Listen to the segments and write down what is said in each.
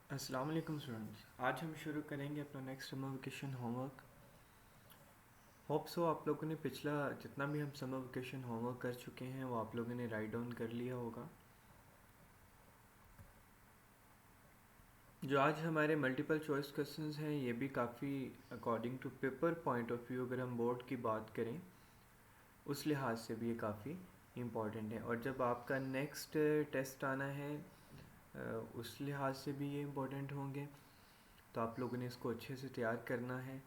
अस्सलाम वालेकुम स्टूडेंट्स। आज हम शुरू करेंगे अपना next summer vacation homework. Hope so आप लोगों ने पिछला जितना भी हम समर वेकेशन होमवर्क कर चुके हैं वो आप लोगों ने राइट डाउन कर लिया होगा। जो आज हमारे मल्टीपल चॉइस क्वेश्चंस हैं ये भी काफ़ी according to paper point of view, अगर हम बोर्ड की बात करें उस लिहाज से भी ये काफ़ी इम्पॉर्टेंट है। और जब आपका नेक्स्ट टेस्ट आना है उस लिहाज से भी ये इम्पोर्टेंट होंगे, तो आप लोगों ने इसको अच्छे से तैयार करना है।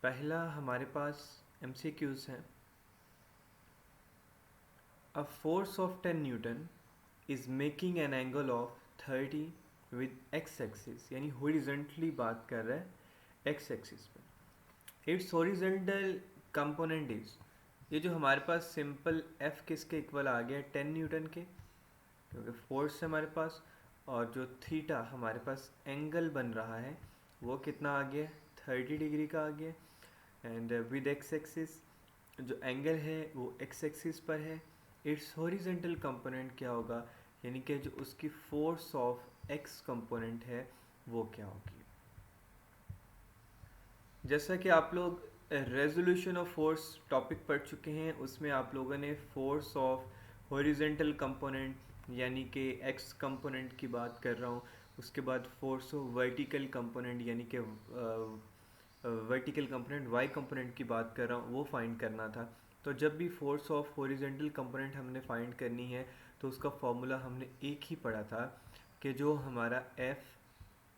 पहला हमारे पास MCQs हैं। A force of 10 Newton is making an angle of 30 with x axis, यानी हॉरिजॉन्टली बात कर रहा है x axis पर। इट्स हॉरिजॉन्टल कंपोनेंट इज, ये जो हमारे पास सिंपल f किसके इक्वल आ गया 10 न्यूटन के, क्योंकि फोर्स है हमारे पास। और जो थीटा हमारे पास एंगल बन रहा है वो कितना आ गया 30 डिग्री का आ गया। एंड विद एक्स एक्सिस जो एंगल है वो एक्स एक्सिस पर है। इट्स हॉरिजॉन्टल कंपोनेंट क्या होगा, यानी कि जो उसकी फोर्स ऑफ एक्स कंपोनेंट है वो क्या होगी। जैसा कि आप लोग रेजोल्यूशन ऑफ फोर्स टॉपिक पढ़ चुके हैं, उसमें आप लोगों ने फोर्स ऑफ हॉरिजॉन्टल कंपोनेंट यानी कि एक्स कंपोनेंट की बात कर रहा हूँ, उसके बाद फोर्स ऑफ वर्टिकल कंपोनेंट यानी कि वर्टिकल कंपोनेंट वाई कंपोनेंट की बात कर रहा हूँ, वो फाइंड करना था। तो जब भी फोर्स ऑफ हॉरिजॉन्टल कंपोनेंट हमने फाइंड करनी है तो उसका फॉर्मूला हमने एक ही पढ़ा था कि जो हमारा एफ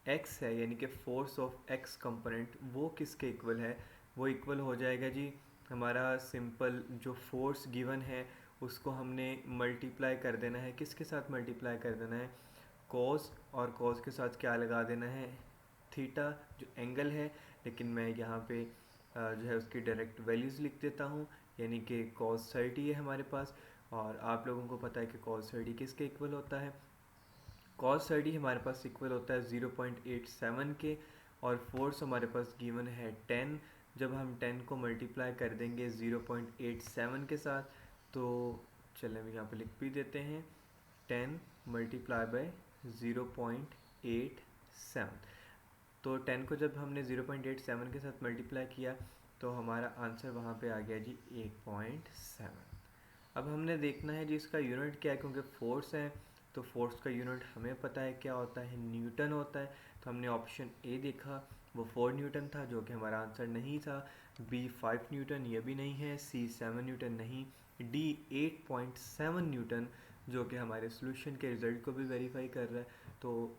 एक्स है यानी कि फोर्स ऑफ एक्स कंपोनेंट वो किसके इक्वल है, वो इक्वल हो जाएगा जी हमारा सिंपल जो फोर्स गिवन है उसको हमने मल्टीप्लाई कर देना है। किसके साथ मल्टीप्लाई कर देना है, कॉस, और कॉस के साथ क्या लगा देना है थीटा जो एंगल है। लेकिन मैं यहाँ पे जो है उसकी डायरेक्ट वैल्यूज़ लिख देता हूँ, यानी कि कॉस 30 है हमारे पास। और आप लोगों को पता है कि कॉस 30 किसके इक्वल होता है, कॉस 30 हमारे पास इक्वल होता है 0.87 के। और फोर्स हमारे पास गिवन है 10। जब हम 10 को मल्टीप्लाई कर देंगे 0.87 के साथ, तो चलें हम यहाँ पे लिख भी देते हैं 10 मल्टीप्लाई बाय 0.87। तो 10 को जब हमने 0.87 के साथ मल्टीप्लाई किया तो हमारा आंसर वहाँ पे आ गया जी 8.7। अब हमने देखना है जी इसका यूनिट क्या है, क्योंकि फोर्स है तो फोर्स का यूनिट हमें पता है क्या होता है, न्यूटन होता है। तो हमने ऑप्शन ए देखा, वो 4 न्यूटन था जो कि हमारा आंसर नहीं था। बी 5 न्यूटन, ये भी नहीं है। सी 7 न्यूटन नहीं। डी 8.7 न्यूटन जो कि हमारे सोल्यूशन के रिजल्ट को भी वेरीफाई कर रहा है। तो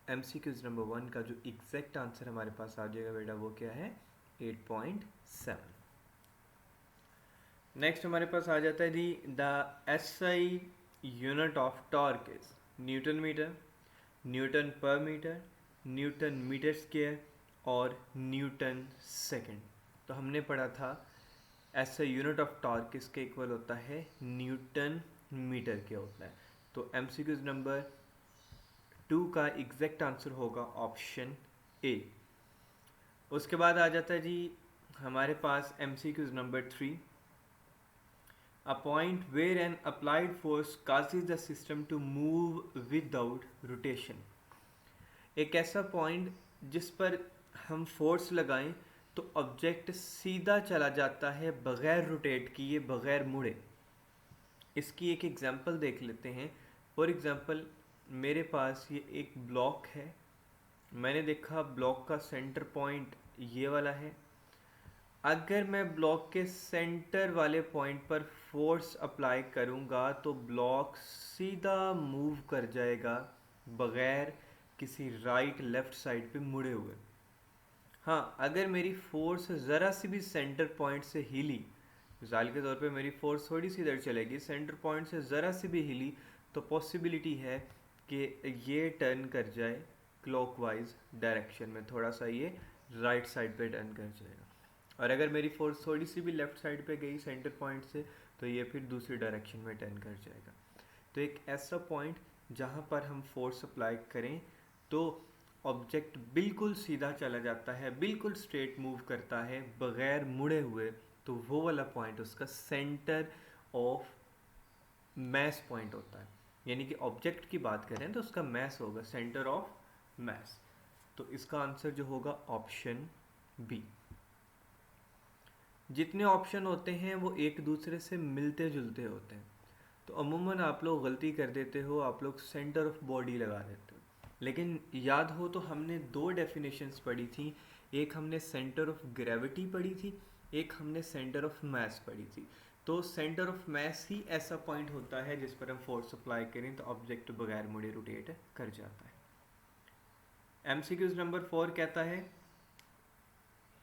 MCQs नंबर 1 का जो एग्जैक्ट आंसर हमारे पास आ जाएगा बेटा वो क्या है 8.7। नेक्स्ट हमारे पास आ जाता है दी the SI unit of torque is newton metre, newton per metre, newton metre square और न्यूटन सेकंड। तो हमने पढ़ा था SI यूनिट ऑफ टॉर्क किसके इक्वल होता है, न्यूटन मीटर के होता है। तो MCQs नंबर 2 का एग्जैक्ट आंसर होगा ऑप्शन ए। उसके बाद आ जाता है जी हमारे पास MCQs number 3, a point where an applied force causes the system to move without rotation। एक ऐसा पॉइंट जिस पर हम फोर्स लगाएं तो ऑब्जेक्ट सीधा चला जाता है बगैर रोटेट किए, बगैर मुड़े। इसकी एक एग्जांपल देख लेते हैं। फॉर एग्जांपल मेरे पास ये एक ब्लॉक है, मैंने देखा ब्लॉक का सेंटर पॉइंट ये वाला है। अगर मैं ब्लॉक के सेंटर वाले पॉइंट पर फोर्स अप्लाई करूँगा तो ब्लॉक सीधा मूव कर जाएगा बगैर किसी राइट लेफ़्ट साइड पे मुड़े हुए। हाँ, अगर मेरी फोर्स ज़रा सी भी सेंटर पॉइंट से हिली, मिसाल के तौर पे मेरी फोर्स थोड़ी सी इधर चलेगी, सेंटर पॉइंट से ज़रा सी भी हिली तो पॉसिबिलिटी है कि ये टर्न कर जाए क्लॉकवाइज डायरेक्शन में, थोड़ा सा ये राइट साइड पे टर्न कर जाएगा। और अगर मेरी फोर्स थोड़ी सी भी लेफ़्ट साइड पे गई सेंटर पॉइंट से तो ये फिर दूसरी डायरेक्शन में टर्न कर जाएगा। तो एक ऐसा पॉइंट जहाँ पर हम फोर्स अप्लाई करें तो ऑब्जेक्ट बिल्कुल सीधा चला जाता है, बिल्कुल स्ट्रेट मूव करता है बगैर मुड़े हुए, तो वो वाला पॉइंट उसका सेंटर ऑफ मैस पॉइंट होता है। यानी कि ऑब्जेक्ट की बात करें तो उसका मैस होगा सेंटर ऑफ mass। तो इसका आंसर जो होगा ऑप्शन बी। जितने ऑप्शन होते हैं वो एक दूसरे से मिलते जुलते होते हैं, तो अमूमन आप लोग गलती कर देते हो, आप लोग सेंटर ऑफ बॉडी लगा देते हो। लेकिन याद हो तो हमने दो डेफिनेशंस पढ़ी थी, एक हमने सेंटर ऑफ ग्रेविटी पढ़ी थी, एक हमने सेंटर ऑफ मास पढ़ी थी। तो सेंटर ऑफ मास ही ऐसा पॉइंट होता है जिस पर हम फोर्स अप्लाई करें तो ऑब्जेक्ट बगैर मुड़े रोटेट कर जाता है। एमसीक्यूज नंबर 4 कहता है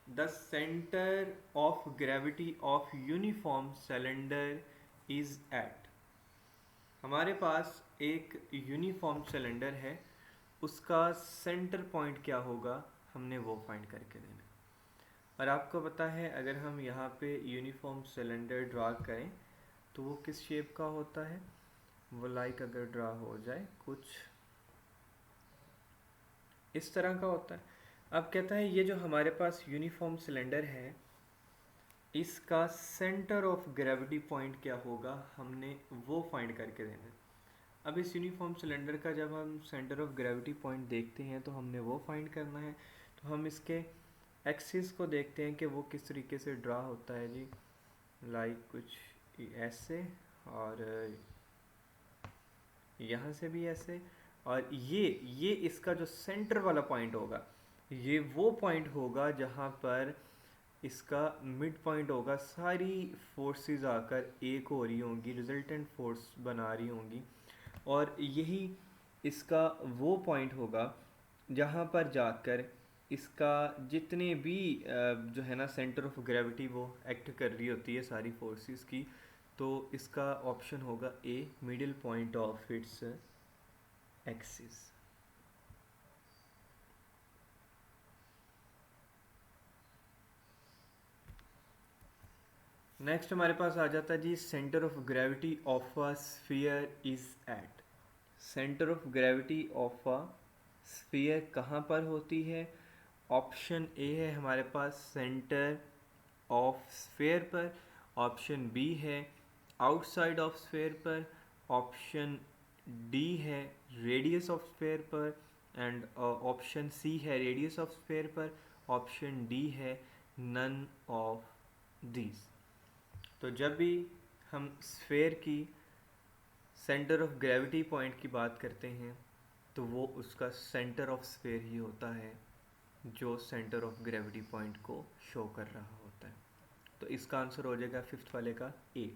the centre of gravity of uniform cylinder is at. हमारे पास एक यूनिफॉर्म सिलेंडर है, उसका सेंटर पॉइंट क्या होगा हमने वो फाइंड करके देना। और आपको पता है अगर हम यहाँ पे यूनिफॉर्म सिलेंडर ड्रा करें तो वो किस शेप का होता है, वो लाइक अगर ड्रा हो जाए कुछ इस तरह का होता है। अब कहता है ये जो हमारे पास यूनिफॉर्म सिलेंडर है इसका सेंटर ऑफ ग्रेविटी पॉइंट क्या होगा, हमने वो फाइंड करके देना है। अब इस यूनिफॉर्म सिलेंडर का जब हम सेंटर ऑफ ग्रेविटी पॉइंट देखते हैं तो हमने वो फाइंड करना है। तो हम इसके एक्सिस को देखते हैं कि वो किस तरीके से ड्रा होता है जी, लाइक कुछ ऐसे और यहाँ से भी ऐसे, और ये इसका जो सेंटर वाला पॉइंट होगा ये वो पॉइंट होगा जहाँ पर इसका मिड पॉइंट होगा, सारी फोर्सेस आकर एक हो रही होंगी, रिजल्टेंट फोर्स बना रही होंगी, और यही इसका वो पॉइंट होगा जहाँ पर जाकर इसका जितने भी जो है ना सेंटर ऑफ ग्रेविटी वो एक्ट कर रही होती है सारी फोर्सेस की। तो इसका ऑप्शन होगा A, middle point of its axis. Next हमारे पास आ जाता है जी centre of gravity of a sphere is at. Centre of gravity of a sphere कहाँ पर होती है? ऑप्शन ए है हमारे पास सेंटर ऑफ स्फीयर पर, ऑप्शन बी है आउटसाइड ऑफ स्फीयर पर, ऑप्शन डी है रेडियस ऑफ स्फीयर पर, एंड ऑप्शन सी है रेडियस ऑफ स्फीयर पर, ऑप्शन डी है नन ऑफ दीज। तो जब भी हम स्फीयर की सेंटर ऑफ ग्रेविटी पॉइंट की बात करते हैं तो वो उसका सेंटर ऑफ स्फीयर ही होता है जो सेंटर ऑफ ग्रेविटी पॉइंट को शो कर रहा होता है। तो इसका आंसर हो जाएगा फिफ्थ वाले का ए।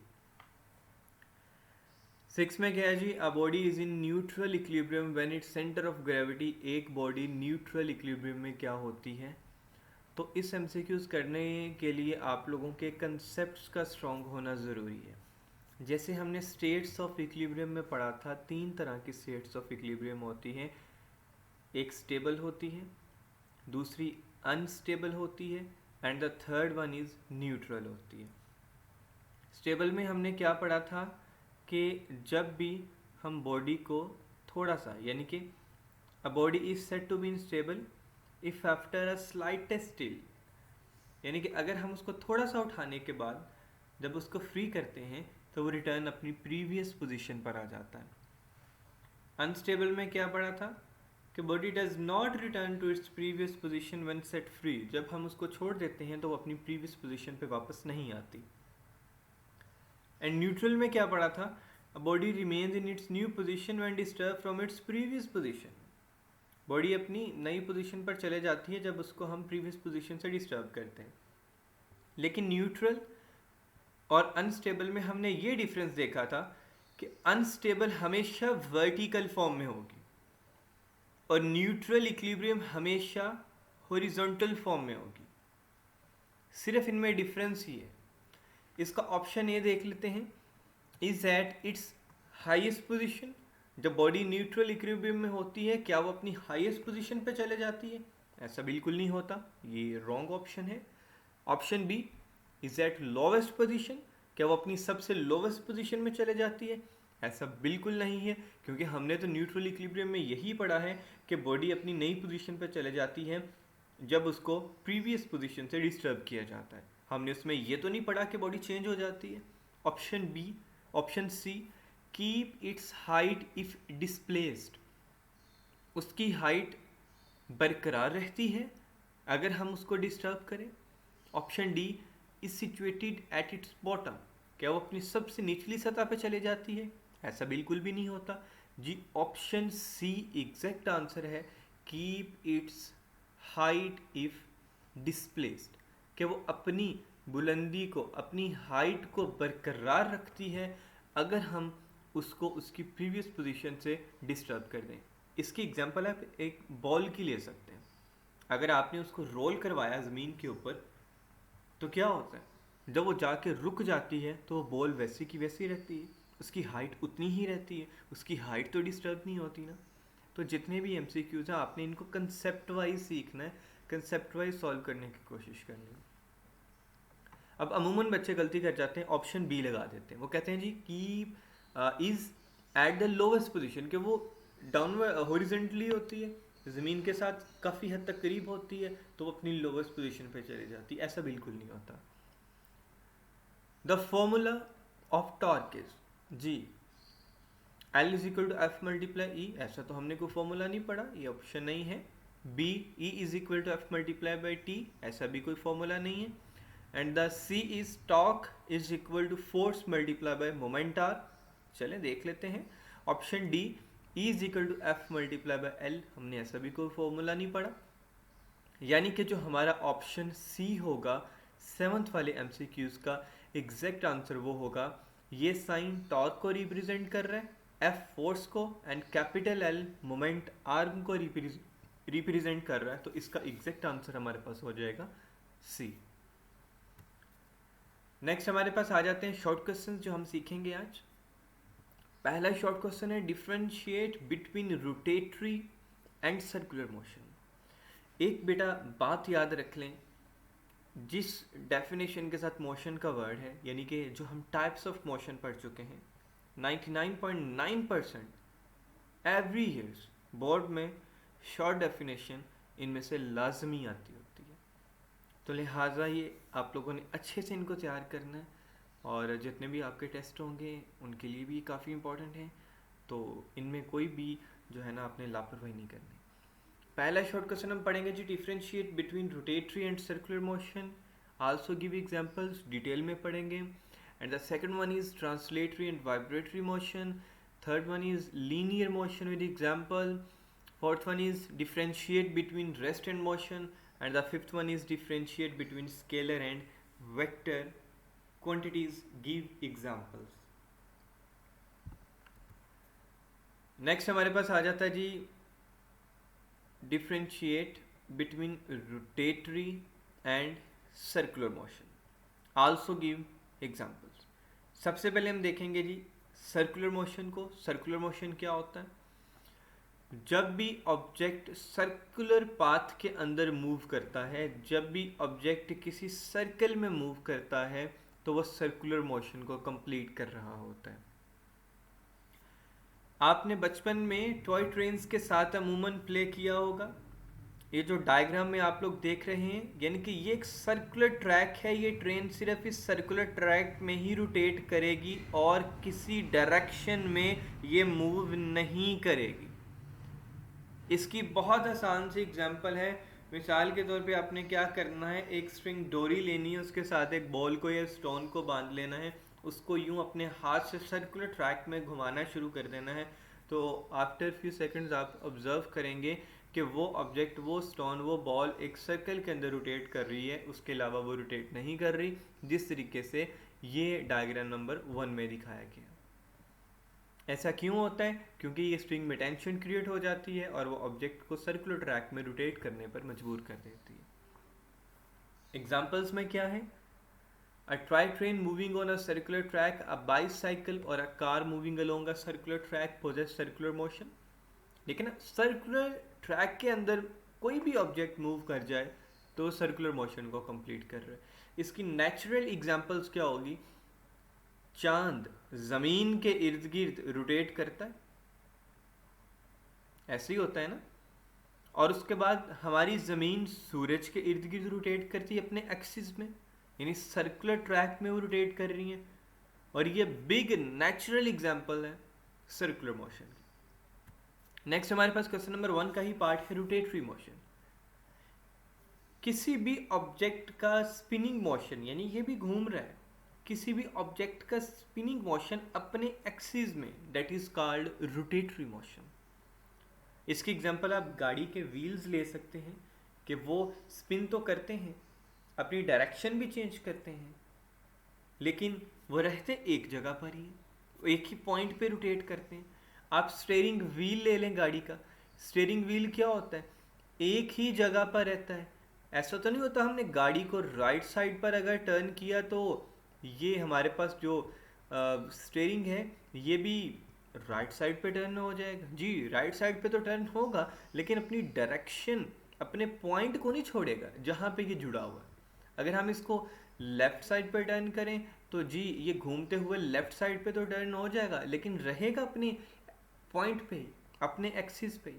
6 में क्या है जी, a body is in neutral equilibrium when its centre of gravity. एक बॉडी न्यूट्रल इक्विलिब्रियम में क्या होती है? तो इस एमसीक्यूज करने के लिए आप लोगों के कंसेप्ट्स का स्ट्रॉन्ग होना ज़रूरी है। जैसे हमने स्टेट्स ऑफ इक्विलिब्रियम में पढ़ा था, 3 तरह की स्टेट्स ऑफ इक्विलिब्रियम होती हैं। एक स्टेबल होती है, दूसरी अनस्टेबल होती है, and the third one is neutral होती है। स्टेबल में हमने क्या पढ़ा था कि जब भी हम बॉडी को थोड़ा सा, यानी कि a body is said to be unstable if after a slightest tilt, यानी कि अगर हम उसको थोड़ा सा उठाने के बाद जब उसको फ्री करते हैं तो वो रिटर्न अपनी प्रीवियस पोजीशन पर आ जाता है। अनस्टेबल में क्या पढ़ा था कि body does not return to its previous position when set free. जब हम उसको छोड़ देते हैं तो वो अपनी प्रीवियस पोजीशन पे वापस नहीं आती। एंड न्यूट्रल में क्या पढ़ा था, a body remains in its new position when disturb from its previous position. Body अपनी नई पोजीशन पर चले जाती है जब उसको हम प्रीवियस पोजीशन से डिस्टर्ब करते हैं। लेकिन न्यूट्रल और अनस्टेबल में हमने ये डिफरेंस देखा था कि अनस्टेबल हमेशा वर्टिकल फॉर्म में होगी और न्यूट्रल इक्विलिब्रियम हमेशा हॉरिजॉन्टल फॉर्म में होगी। सिर्फ इनमें डिफरेंस ही है। इसका ऑप्शन ए देख लेते हैं, is at its highest position. जब बॉडी न्यूट्रल इक्विलिब्रियम में होती है क्या वो अपनी हाईएस्ट पोजीशन पे चले जाती है? ऐसा बिल्कुल नहीं होता, ये रॉन्ग ऑप्शन है। Option B, is at lowest position. क्या वो अपनी सबसे लोवेस्ट पोजीशन में चले जाती है? ऐसा बिल्कुल नहीं है, क्योंकि हमने तो न्यूट्रल इक्विलिब्रियम में यही पढ़ा है कि बॉडी अपनी नई पोजीशन पर चले जाती है जब उसको प्रीवियस पोजीशन से डिस्टर्ब किया जाता है। हमने उसमें ये तो नहीं पढ़ा कि बॉडी चेंज हो जाती है। Option B, option C, keep its height if displaced. उसकी हाइट बरकरार रहती है अगर हम उसको डिस्टर्ब करें। Option D is situated at its bottom, क्या वो अपनी सबसे निचली सतह पे चले जाती है? ऐसा बिल्कुल भी नहीं होता जी। ऑप्शन सी एग्जैक्ट आंसर है, keep its height if displaced, कि वो अपनी बुलंदी को, अपनी हाइट को बरकरार रखती है अगर हम उसको उसकी प्रीवियस पोजीशन से डिस्टर्ब कर दें। इसकी एग्जांपल आप एक बॉल की ले सकते हैं। अगर आपने उसको रोल करवाया ज़मीन के ऊपर तो क्या होता है, जब वो जाके रुक जाती है तो वो बॉल वैसी की वैसी रहती है, उसकी हाइट उतनी ही रहती है, उसकी हाइट तो डिस्टर्ब नहीं होती ना। तो जितने भी एमसीक्यूज़ हैं आपने इनको कंसेप्ट वाइज सीखना है, कंसेप्ट वाइज सॉल्व करने की कोशिश करनी है। अब अमूमन बच्चे गलती कर जाते हैं, ऑप्शन बी लगा देते हैं। वो कहते हैं जी कि is at the lowest position, कि वो डाउनवर्ड हॉरिजॉन्टली होती है, ज़मीन के साथ काफ़ी हद तक करीब होती है, तो वो अपनी लोवेस्ट पोजीशन पे चली जाती है। ऐसा बिल्कुल नहीं होता। The formula of torque is जी L is equal to F multiply E, ऐसा तो हमने कोई फॉर्मूला नहीं पढ़ा, ये ऑप्शन नहीं है। B E is equal to F multiply by T, ऐसा भी कोई फॉर्मूला नहीं है। And the C is torque is equal to force multiply by moment R, चले देख लेते हैं। Option D E is equal to F multiply by L, हमने ऐसा भी कोई फॉर्मूला नहीं पढ़ा। यानी कि जो हमारा ऑप्शन सी होगा 7th वाले एमसीक्यूज का एग्जैक्ट आंसर वो होगा, ये साइन टॉर्क को रिप्रेजेंट कर रहा है, एफ फोर्स को, and capital L moment arm को रिप्रेजेंट कर रहा है। तो इसका एग्जैक्ट आंसर हमारे पास हो जाएगा सी। नेक्स्ट हमारे पास आ जाते हैं शॉर्ट क्वेश्चन जो हम सीखेंगे आज। पहला शॉर्ट क्वेश्चन है differentiate between rotatory and circular motion. एक बेटा बात याद रख लें, जिस डेफिनेशन के साथ मोशन का वर्ड है, यानी कि जो हम टाइप्स ऑफ मोशन पढ़ चुके हैं, 99.9% एवरी ईयर्स बोर्ड में शॉर्ट डेफिनेशन इनमें से लाजमी आती होती है। तो लिहाजा ये आप लोगों ने अच्छे से इनको तैयार करना है, और जितने भी आपके टेस्ट होंगे उनके लिए भी काफ़ी इंपॉर्टेंट हैं। तो इनमें कोई भी जो है ना आपने लापरवाही नहीं करनी। पहला शॉर्ट क्वेश्चन हम पढ़ेंगे जी, differentiate between rotatory and circular motion, also give examples, detail में पढ़ेंगे। And the second one is translatory and vibratory motion, third one is linear motion with example, fourth one is differentiate between rest and motion, and the fifth one is differentiate between scalar and vector quantities, give examples. Next हमारे पास आ जाता है जी differentiate between rotatory and circular motion, also give examples. सबसे पहले हम देखेंगे जी सर्कुलर मोशन को। सर्कुलर मोशन क्या होता है? जब भी ऑब्जेक्ट सर्कुलर पाथ के अंदर मूव करता है, जब भी ऑब्जेक्ट किसी सर्कल में मूव करता है, तो वह सर्कुलर मोशन को कंप्लीट कर रहा होता है। आपने बचपन में टॉय ट्रेन्स के साथ अमूमन प्ले किया होगा। ये जो डायग्राम में आप लोग देख रहे हैं, यानी कि ये एक सर्कुलर ट्रैक है, ये ट्रेन सिर्फ इस सर्कुलर ट्रैक में ही रोटेट करेगी और किसी डायरेक्शन में ये मूव नहीं करेगी। इसकी बहुत आसान सी एग्जांपल है। मिसाल के तौर पे आपने क्या करना है, एक स्ट्रिंग डोरी लेनी है, उसके साथ एक बॉल को या स्टोन को बांध लेना है, उसको यूं अपने हाथ से सर्कुलर ट्रैक में घुमाना शुरू कर देना है। तो आफ्टर फ्यू सेकंड्स आप ऑब्जर्व करेंगे कि वो ऑब्जेक्ट, वो स्टोन, वो बॉल एक सर्कल के अंदर रोटेट कर रही है, उसके अलावा वो रोटेट नहीं कर रही, जिस तरीके से ये डायग्राम नंबर 1 में दिखाया गया। ऐसा क्यों होता है? क्योंकि ये स्ट्रिंग में टेंशन क्रिएट हो जाती है और वो ऑब्जेक्ट को सर्कुलर ट्रैक में रोटेट करने पर मजबूर कर देती है। एग्जाम्पल्स में क्या है? A toy train moving on a circular track, a bicycle or a car moving along a circular track possess circular motion। लेकिन सर्कुलर ट्रैक के अंदर कोई भी ऑब्जेक्ट मूव कर जाए तो सर्कुलर मोशन को कंप्लीट कर रहा है। इसकी नेचुरल एग्जांपल्स क्या होगी? चांद जमीन के इर्द गिर्द रोटेट करता है, ऐसे ही होता है ना। और उसके बाद हमारी ज़मीन सूरज के इर्द गिर्द रोटेट करती है अपने एक्सिस में, यानी सर्कुलर ट्रैक में वो रोटेट कर रही हैं। और ये बिग नेचुरल एग्जांपल है सर्कुलर मोशन की। नेक्स्ट हमारे पास क्वेश्चन नंबर 1 का ही पार्ट है, रोटेटरी मोशन। किसी भी ऑब्जेक्ट का स्पिनिंग मोशन, यानी ये भी घूम रहा है, किसी भी ऑब्जेक्ट का स्पिनिंग मोशन अपने एक्सिस में, that is called rotatory motion. इसकी एग्जांपल आप गाड़ी के व्हील्स ले सकते हैं कि वो स्पिन तो करते हैं, अपनी डायरेक्शन भी चेंज करते हैं, लेकिन वो रहते एक जगह पर ही, एक ही पॉइंट पे रोटेट करते हैं। आप स्टीयरिंग व्हील ले लें गाड़ी का, स्टीयरिंग व्हील क्या होता है, एक ही जगह पर रहता है। ऐसा तो नहीं होता हमने गाड़ी को राइट साइड पर अगर टर्न किया तो ये हमारे पास जो स्टीयरिंग है ये भी राइट साइड पे टर्न हो जाएगा। जी, राइट साइड पे तो टर्न होगा, लेकिन अपनी डायरेक्शन, अपने पॉइंट को नहीं छोड़ेगा जहाँ पे ये जुड़ा हुआ है। अगर हम इसको लेफ्ट साइड पे टर्न करें तो जी ये घूमते हुए लेफ्ट साइड पे तो टर्न हो जाएगा, लेकिन रहेगा अपनी पॉइंट पे, अपने एक्सिस पे।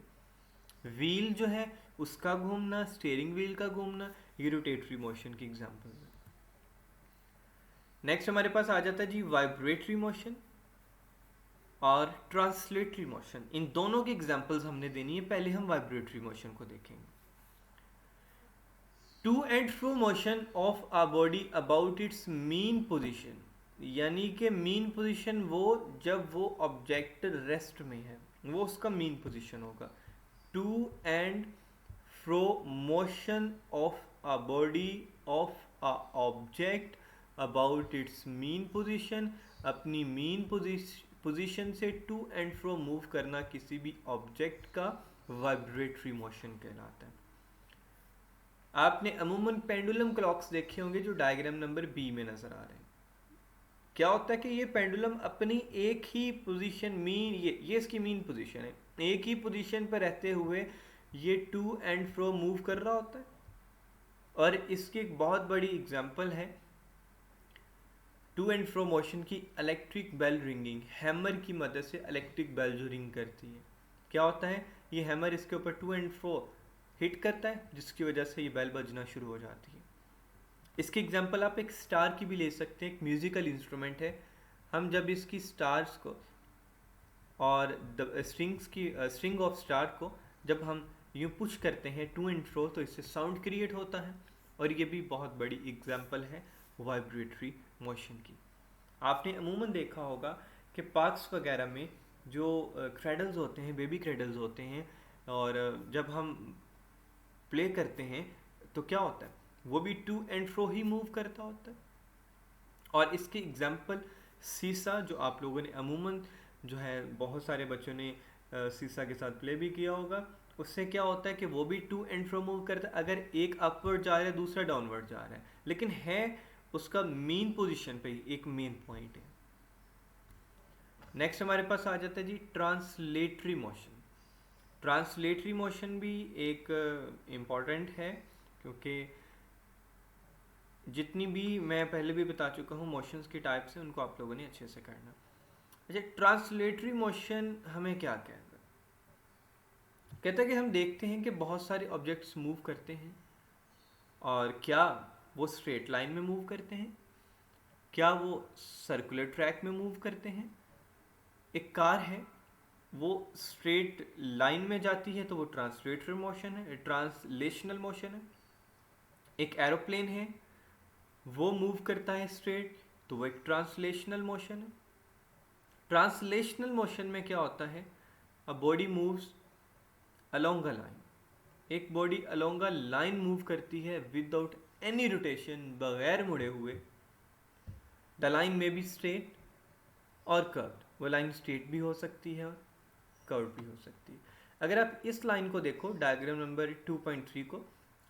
व्हील जो है उसका घूमना, स्टीयरिंग व्हील का घूमना, ये रोटेटरी मोशन की एग्जांपल है। नेक्स्ट हमारे पास आ जाता है जी वाइब्रेटरी मोशन और ट्रांसलेटरी मोशन। इन दोनों की एग्जांपल्स हमने देनी है। पहले हम वाइब्रेटरी मोशन को देखेंगे। To and fro motion of a body about its mean position, यानी कि मीन पोजीशन वो जब वो ऑब्जेक्ट रेस्ट में है, वो उसका मीन पोजीशन होगा। To and fro motion of a body of a object about its mean position, अपनी मीन पोजीशन से टू एंड फ्रो मूव करना किसी भी ऑब्जेक्ट का वाइब्रेटरी मोशन कहलाता है। आपने अमूमन पेंडुलम क्लॉक्स देखे होंगे जो डायग्राम नंबर बी में नजर आ रहे हैं। क्या होता है कि ये पेंडुलम अपनी एक ही पोजीशन, मीन, ये इसकी मीन पोजीशन है, एक ही पोजीशन पर रहते हुए ये टू एंड फ्रो मूव कर रहा होता है। और इसकी एक बहुत बड़ी एग्जांपल है टू एंड फ्रो मोशन की, इलेक्ट्रिक बेल रिंगिंग। हैमर की मदद से इलेक्ट्रिक बेल जो रिंग करती है, क्या होता है, ये हैमर इसके ऊपर टू एंड फ्रो हिट करता है, जिसकी वजह से ये बेल बजना शुरू हो जाती है। इसकी एग्जांपल आप एक स्टार की भी ले सकते हैं, एक म्यूजिकल इंस्ट्रूमेंट है। हम जब इसकी स्टार्स को और स्ट्रिंग ऑफ स्टार को जब हम यूँ पुश करते हैं टू एंड फ्रो, तो इससे साउंड क्रिएट होता है। और ये भी बहुत बड़ी एग्जांपल है वाइब्रेटरी मोशन की। आपने अमूमन देखा होगा कि पार्क्स वगैरह में जो क्रेडल्स होते हैं, बेबी क्रेडल्स होते हैं, और जब हम प्ले करते हैं तो क्या होता है, वो भी टू एंड फ्रो ही मूव करता होता है। और इसकी एग्जांपल सीसा, जो आप लोगों ने अमूमन जो है बहुत सारे बच्चों ने सीसा के साथ प्ले भी किया होगा, उससे क्या होता है कि वो भी टू एंड फ्रो मूव करता है। अगर एक अपवर्ड जा रहा है दूसरा डाउनवर्ड जा रहा है, लेकिन है उसका मेन पोजीशन पे ही, एक मेन पॉइंट है। नेक्स्ट हमारे पास आ जाता है जी ट्रांसलेटरी मोशन। ट्रांसलेटरी मोशन भी एक इम्पॉर्टेंट है, क्योंकि जितनी भी मैं पहले भी बता चुका हूँ मोशंस की टाइप्स हैं, उनको आप लोगों ने अच्छे से करना। अच्छा, ट्रांसलेटरी मोशन हमें क्या कहता है? कहता है कि हम देखते हैं कि बहुत सारे ऑब्जेक्ट्स मूव करते हैं, और क्या वो स्ट्रेट लाइन में मूव करते हैं, क्या वो सर्कुलर ट्रैक में मूव करते हैं। एक कार है, वो स्ट्रेट लाइन में जाती है तो वो ट्रांसलेटरी मोशन है, ट्रांसलेशनल मोशन है। एक एरोप्लेन है, वो मूव करता है स्ट्रेट, तो वो एक ट्रांसलेशनल मोशन है। ट्रांसलेशनल मोशन में क्या होता है, a body moves along a line, एक body along a line move करती है विदाउट एनी रोटेशन, बगैर मुड़े हुए। द लाइन में बी स्ट्रेट और कर्व्ड, वो लाइन स्ट्रेट भी हो सकती है और कर्व भी हो सकती है। अगर आप इस लाइन को देखो, डायग्राम नंबर 2.3 को,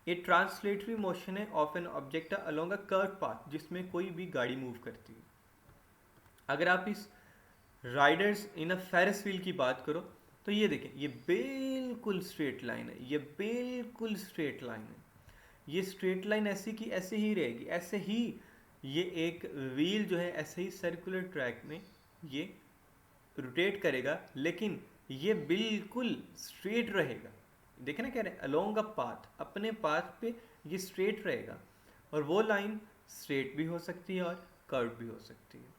ये ट्रांसलेटरी मोशन है of an object along a curve path, जिसमें कोई भी गाड़ी मूव करती है। अगर आप इस राइडर्स इन अ फेरिस व्हील की बात करो, तो ये देखें, ये बिल्कुल स्ट्रेट लाइन है, ये बिल्कुल स्ट्रेट लाइन है। ये स्ट्रेट लाइन ऐसी की ऐसे ही रहेगी, ऐसे ही ये एक व्हील जो है ऐसे ही सर्कुलर ट्रैक में ये रोटेट करेगा, लेकिन ये बिल्कुल स्ट्रेट रहेगा। देखे ना, कह रहे हैं अलोंग अ पाथ, अपने पाथ पे ये स्ट्रेट रहेगा। और वो लाइन स्ट्रेट भी हो सकती है और कर्व भी हो सकती है।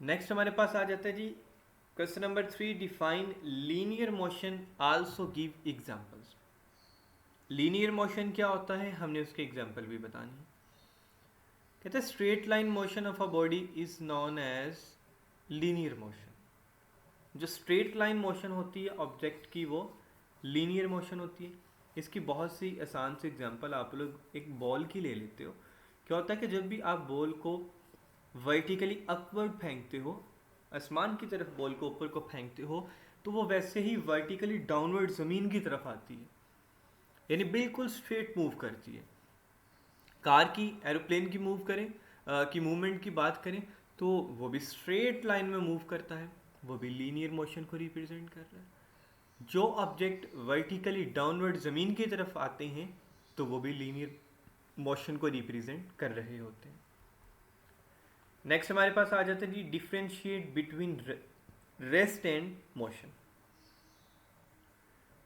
नेक्स्ट हमारे पास आ जाता है जी question number 3, define linear motion, also give examples. Linear motion क्या होता है, हमने उसके एग्जांपल भी बतानी है। कहते हैं straight line motion of a body is known as linear motion. जो स्ट्रेट लाइन मोशन होती है ऑब्जेक्ट की, वो लीनियर मोशन होती है। इसकी बहुत सी आसान से एग्जांपल आप लोग एक बॉल की ले लेते हो। क्या होता है कि जब भी आप बॉल को वर्टिकली अपवर्ड फेंकते हो, आसमान की तरफ बॉल को ऊपर को फेंकते हो, तो वो वैसे ही वर्टिकली डाउनवर्ड ज़मीन की तरफ आती है, यानी बिल्कुल स्ट्रेट मूव करती है। कार की, एरोप्लेन की मूव करें की मूवमेंट की बात करें तो वो भी स्ट्रेट लाइन में मूव करता है, वो भी लीनियर मोशन को रिप्रेजेंट कर रहा है। जो ऑब्जेक्ट वर्टिकली डाउनवर्ड ज़मीन की तरफ आते हैं तो वो भी लीनियर मोशन को रिप्रेजेंट कर रहे होते हैं। नेक्स्ट हमारे पास आ जाता है जी differentiate between rest and motion.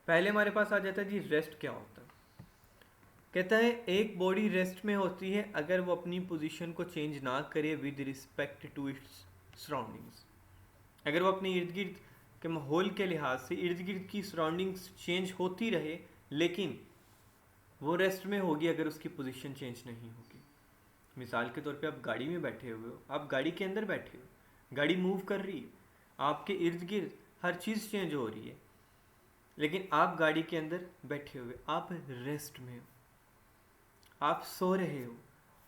पहले हमारे पास आ जाता है जी रेस्ट क्या होता है। कहता है एक बॉडी रेस्ट में होती है अगर वो अपनी पोजीशन को चेंज ना करे with respect to its surroundings. अगर वो अपने इर्द गिर्द के माहौल के लिहाज से इर्द गिर्द की सराउंडिंग्स चेंज होती रहे, लेकिन वो रेस्ट में होगी अगर उसकी पोजीशन चेंज नहीं होगी। मिसाल के तौर पे आप गाड़ी में बैठे हुए हो, आप गाड़ी के अंदर बैठे हो, गाड़ी मूव कर रही है, आपके इर्द गिर्द हर चीज़ चेंज हो रही है, लेकिन आप गाड़ी के अंदर बैठे हुए, आप रेस्ट में हो, आप सो रहे हो,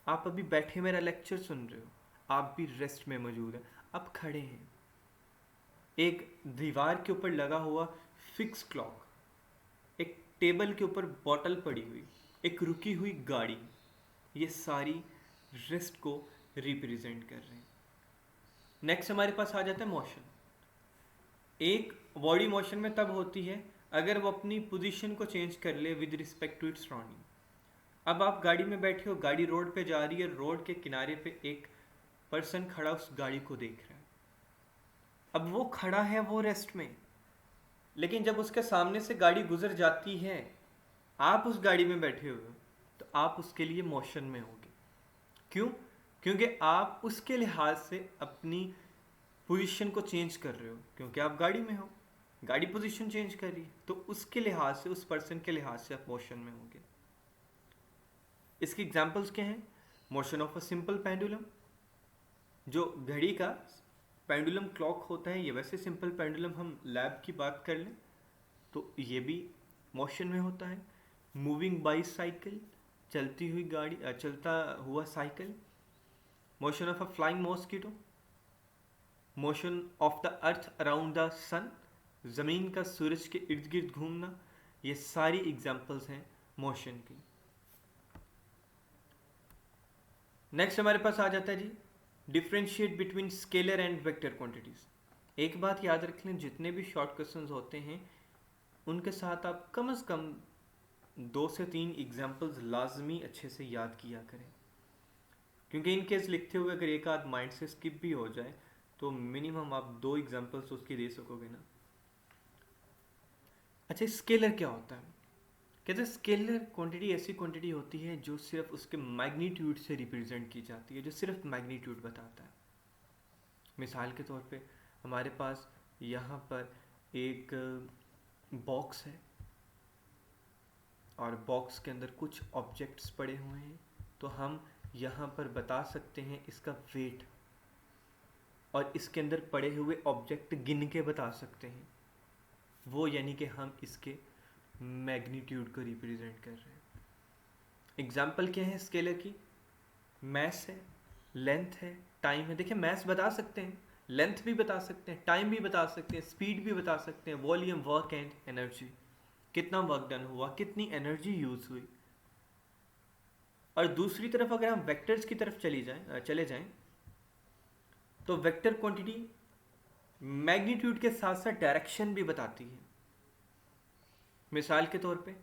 आप अभी बैठे मेरा लेक्चर सुन रहे हो, आप भी रेस्ट में मौजूद हैं। आप खड़े हैं, एक दीवार के ऊपर लगा हुआ फिक्स क्लॉक, एक टेबल के ऊपर बॉटल पड़ी हुई, एक रुकी हुई गाड़ी, ये सारी रेस्ट को रिप्रेजेंट कर रहे हैं। नेक्स्ट हमारे पास आ जाता है मोशन। एक बॉडी मोशन में तब होती है अगर वो अपनी पोजीशन को चेंज कर ले with respect to its surrounding. अब आप गाड़ी में बैठे हो, गाड़ी रोड पे जा रही है, रोड के किनारे पे एक पर्सन खड़ा उस गाड़ी को देख रहा है। अब वो खड़ा है, वो रेस्ट में, लेकिन जब उसके सामने से गाड़ी गुजर जाती है, आप उस गाड़ी में बैठे हुए हो, तो आप उसके लिए मोशन में होगे। क्यों? क्योंकि आप उसके लिहाज से अपनी पोजीशन को चेंज कर रहे हो, क्योंकि आप गाड़ी में हो, गाड़ी पोजीशन चेंज कर रही है, तो उसके लिहाज से, उस पर्सन के लिहाज से आप मोशन में होगे। इसकी एग्जांपल्स क्या हैं? Motion of a simple pendulum, जो घड़ी का पेंडुलम क्लॉक होता है, ये वैसे सिंपल पेंडुलम हम लैब की बात कर लें तो ये भी मोशन में होता है। मूविंग बाईसाइकिल, चलती हुई गाड़ी, चलता हुआ cycle. Motion of a flying mosquito, motion of the earth around the sun, ज़मीन का सूरज के इर्द गिर्द घूमना, ये सारी एग्जांपल्स हैं मोशन की। नेक्स्ट हमारे पास आ जाता है जी differentiate between scalar and vector quantities. एक बात याद रख लें, जितने भी शॉर्ट क्वेश्चंस होते हैं उनके साथ आप कम से कम 2 से 3 एग्जांपल्स लाजमी अच्छे से याद किया करें, क्योंकि इन केस लिखते हुए अगर एक आध माइंड से स्किप भी हो जाए तो मिनिमम आप 2 एग्जांपल्स उसकी दे सकोगे ना। अच्छा, स्केलर क्या होता है? कहते हैं स्केलर क्वांटिटी ऐसी क्वांटिटी होती है जो सिर्फ उसके मैग्नीट्यूड से रिप्रेजेंट की जाती है, जो सिर्फ मैग्नीट्यूड बताता है। मिसाल के तौर पे हमारे पास यहाँ पर एक बॉक्स है और बॉक्स के अंदर कुछ ऑब्जेक्ट्स पड़े हुए हैं, तो हम यहाँ पर बता सकते हैं इसका वेट, और इसके अंदर पड़े हुए ऑब्जेक्ट गिन के बता सकते हैं वो, यानी कि हम इसके मैग्नीट्यूड को रिप्रेजेंट कर रहे हैं। एग्जाम्पल क्या है स्केलर की? मैस है, लेंथ है, टाइम है। देखिए मैस बता सकते हैं, लेंथ भी बता सकते हैं, टाइम भी बता सकते हैं, स्पीड भी बता सकते हैं, वॉल्यूम, वर्क एंड एनर्जी, कितना वर्क डन हुआ, कितनी एनर्जी यूज हुई। और दूसरी तरफ अगर हम वेक्टर्स की तरफ चले जाएं तो वेक्टर क्वांटिटी मैग्नीट्यूड के साथ साथ डायरेक्शन भी बताती है। मिसाल के तौर पे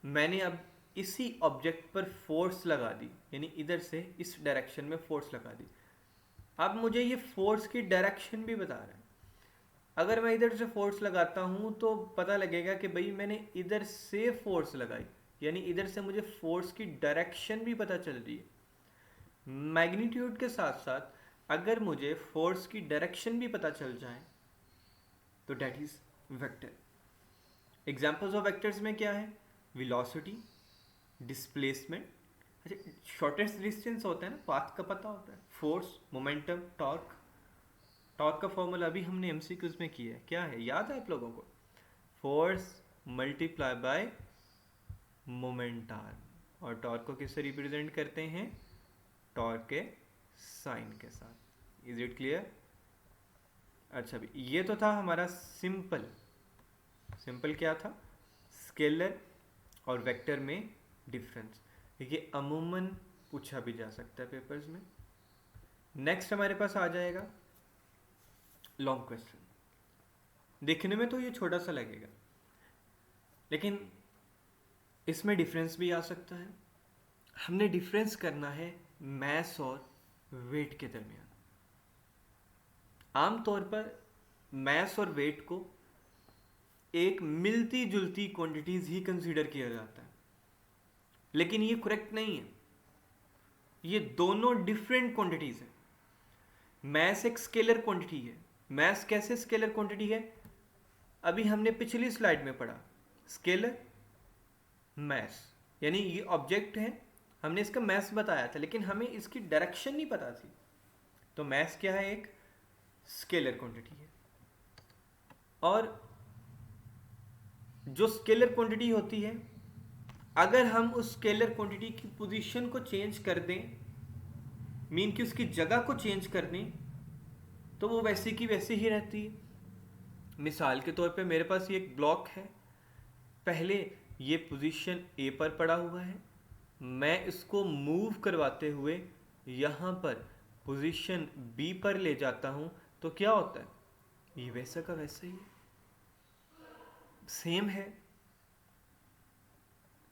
मैंने अब इसी ऑब्जेक्ट पर फोर्स लगा दी, यानी इधर से इस डायरेक्शन में फोर्स लगा दी। अब मुझे ये फोर्स की डायरेक्शन भी बता रहा है। अगर मैं इधर से फोर्स लगाता हूँ तो पता लगेगा कि भाई मैंने इधर से फोर्स लगाई, यानी इधर से मुझे फोर्स की डायरेक्शन भी पता चल रही है। मैग्नीट्यूड के साथ साथ अगर मुझे फोर्स की डायरेक्शन भी पता चल जाए तो that is vector. Examples of vectors में क्या है? वेलोसिटी, डिस्प्लेसमेंट, अच्छा शॉर्टेस्ट डिस्टेंस होता है ना, पाथ का पता होता है, फोर्स, मोमेंटम, टॉर्क। टॉर्क का फॉर्मूला अभी हमने एमसीक्यूज में किया है, क्या है याद है आप लोगों को? Force multiply by moment arm. और टॉर्क को किससे रिप्रेजेंट करते हैं? टॉर्क के साइन के साथ। Is it clear? अच्छा भी ये तो था हमारा सिंपल। सिंपल क्या था? स्केलर और वेक्टर में डिफरेंस। ये अमूमन पूछा भी जा सकता है पेपर्स में। नेक्स्ट हमारे पास आ जाएगा लॉन्ग क्वेश्चन। देखने में तो ये छोटा सा लगेगा, लेकिन इसमें डिफरेंस भी आ सकता है। हमने डिफरेंस करना है मैस और वेट के दरमियान। आमतौर पर मैस और वेट को एक मिलती जुलती क्वांटिटीज ही कंसीडर किया जाता है, लेकिन ये करेक्ट नहीं है। ये दोनों डिफरेंट क्वांटिटीज हैं। मैस एक स्केलर क्वांटिटी है। मैस कैसे स्केलर क्वांटिटी है? अभी हमने पिछली स्लाइड में पढ़ा, स्केलर मैस, यानी ये ऑब्जेक्ट है, हमने इसका मैस बताया था, लेकिन हमें इसकी डायरेक्शन नहीं पता थी। तो मैस क्या है? एक स्केलर क्वांटिटी है। और जो स्केलर क्वांटिटी होती है, अगर हम उस स्केलर क्वांटिटी की पोजीशन को चेंज कर दें, मीन कि उसकी जगह को चेंज कर दें, तो वो वैसी की वैसी ही रहती है। मिसाल के तौर पे मेरे पास ये एक ब्लॉक है, पहले ये पोजीशन ए पर पड़ा हुआ है, मैं इसको मूव करवाते हुए यहाँ पर पोजीशन बी पर ले जाता हूँ, तो क्या होता है? ये वैसा का वैसा ही है, सेम है।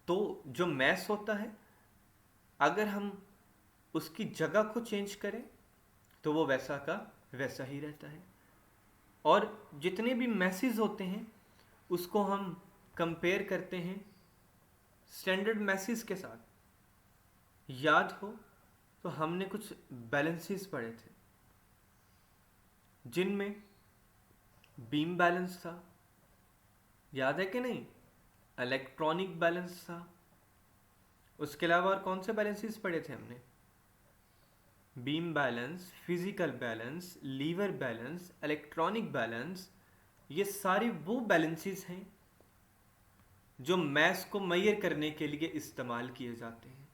तो जो मैस होता है, अगर हम उसकी जगह को चेंज करें तो वो वैसा का वैसा ही रहता है। और जितने भी मैसेज होते हैं उसको हम कंपेयर करते हैं स्टैंडर्ड मैसेज के साथ। याद हो तो हमने कुछ बैलेंसेस पढ़े थे, जिनमें बीम बैलेंस था, याद है कि नहीं? इलेक्ट्रॉनिक बैलेंस था। उसके अलावा और कौन से बैलेंसेस पढ़े थे हमने? Beam balance, physical balance, lever balance, electronic balance. ये सारे वो बैलेंसेस हैं जो मैस को मेजर करने के लिए इस्तेमाल किए जाते हैं।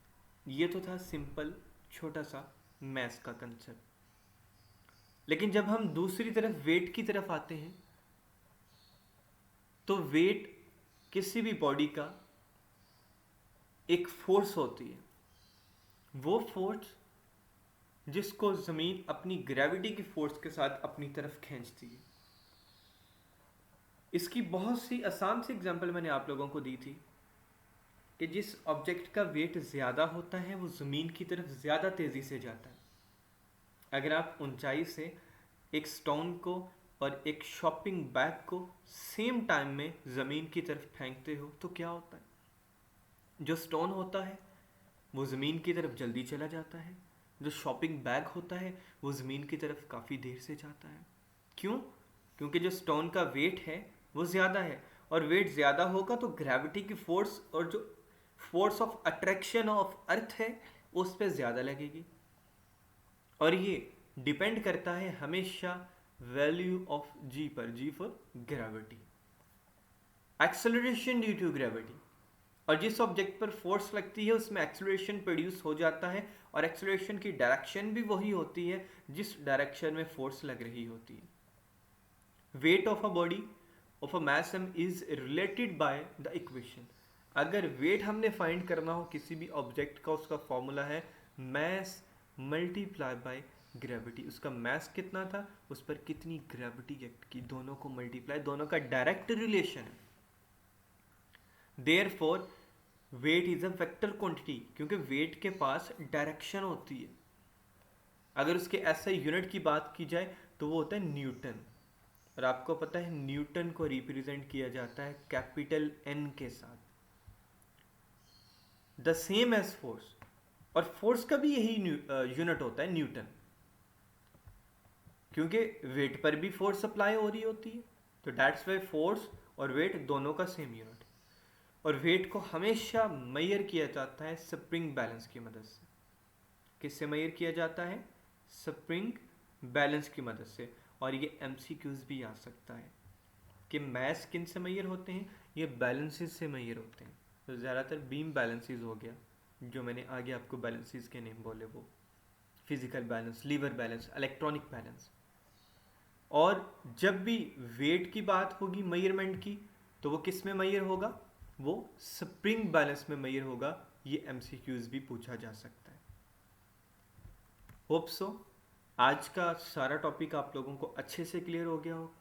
ये तो था सिंपल छोटा सा मैस का कंसेप्ट। लेकिन जब हम दूसरी तरफ वेट की तरफ आते हैं, तो वेट किसी भी बॉडी का एक फोर्स होती है। वो फोर्स जिसको जमीन अपनी ग्रेविटी की फोर्स के साथ अपनी तरफ खींचती है। इसकी बहुत सी आसान सी एग्जांपल मैंने आप लोगों को दी थी कि जिस ऑब्जेक्ट का वेट ज़्यादा होता है वो ज़मीन की तरफ ज़्यादा तेज़ी से जाता है। अगर आप ऊंचाई से एक स्टोन को और एक शॉपिंग बैग को सेम टाइम में ज़मीन की तरफ फेंकते हो तो क्या होता है? जो स्टोन होता है वो ज़मीन की तरफ जल्दी चला जाता है, जो शॉपिंग बैग होता है वो ज़मीन की तरफ काफ़ी देर से जाता है। क्यों? क्योंकि जो स्टोन का वेट है वो ज़्यादा है, और वेट ज़्यादा होगा तो ग्रेविटी की फोर्स और जो force of attraction of earth है उस पर ज़्यादा लगेगी। और ये डिपेंड करता है हमेशा वैल्यू ऑफ जी पर, G for gravity, acceleration due to gravity. और जिस ऑब्जेक्ट पर फोर्स लगती है उसमें एक्सेलरेशन प्रोड्यूस हो जाता है, और एक्सेलरेशन की डायरेक्शन भी वही होती है जिस डायरेक्शन में फोर्स लग रही होती है। Weight of a body of a mass m is related by the equation. अगर वेट हमने फाइंड करना हो किसी भी ऑब्जेक्ट का, उसका फॉर्मूला है मास मल्टीप्लाई बाय ग्रेविटी। उसका मास कितना था, उस पर कितनी ग्रेविटी एक्ट की, दोनों को मल्टीप्लाई, दोनों का डायरेक्ट रिलेशन है। Therefore weight is a vector quantity, क्योंकि वेट के पास डायरेक्शन होती है। अगर उसके ऐसे यूनिट की बात की जाए तो वो होता है न्यूटन, और आपको पता है न्यूटन को रिप्रेजेंट किया जाता है कैपिटल N के साथ। द सेम एज फोर्स, और फोर्स का भी यही यूनिट होता है न्यूटन, क्योंकि वेट पर भी फोर्स अप्लाई हो रही होती है। तो दैट्स वाई फोर्स और वेट दोनों का सेम यूनिट। और वेट को हमेशा मेजर किया जाता है स्प्रिंग बैलेंस की मदद से। किससे मेजर किया जाता है? स्प्रिंग बैलेंस की मदद से। और ये एमसीक्यूज भी आ सकता है कि मैस किन से मेजर होते हैं, ये बैलेंसेस से मेजर होते हैं। तो ज़्यादातर बीम बैलेंसेस हो गया, जो मैंने आगे आपको बैलेंसेस के नेम बोले, वो physical balance, lever balance, electronic balance. और जब भी वेट की बात होगी मेजरमेंट की, तो वो किस में मेजर होगा? वो स्प्रिंग बैलेंस में मेजर होगा। ये एमसीक्यूज भी पूछा जा सकता है। होप सो आज का सारा टॉपिक आप लोगों को अच्छे से क्लियर हो गया होगा।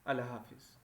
अल्लाह हाफिज़।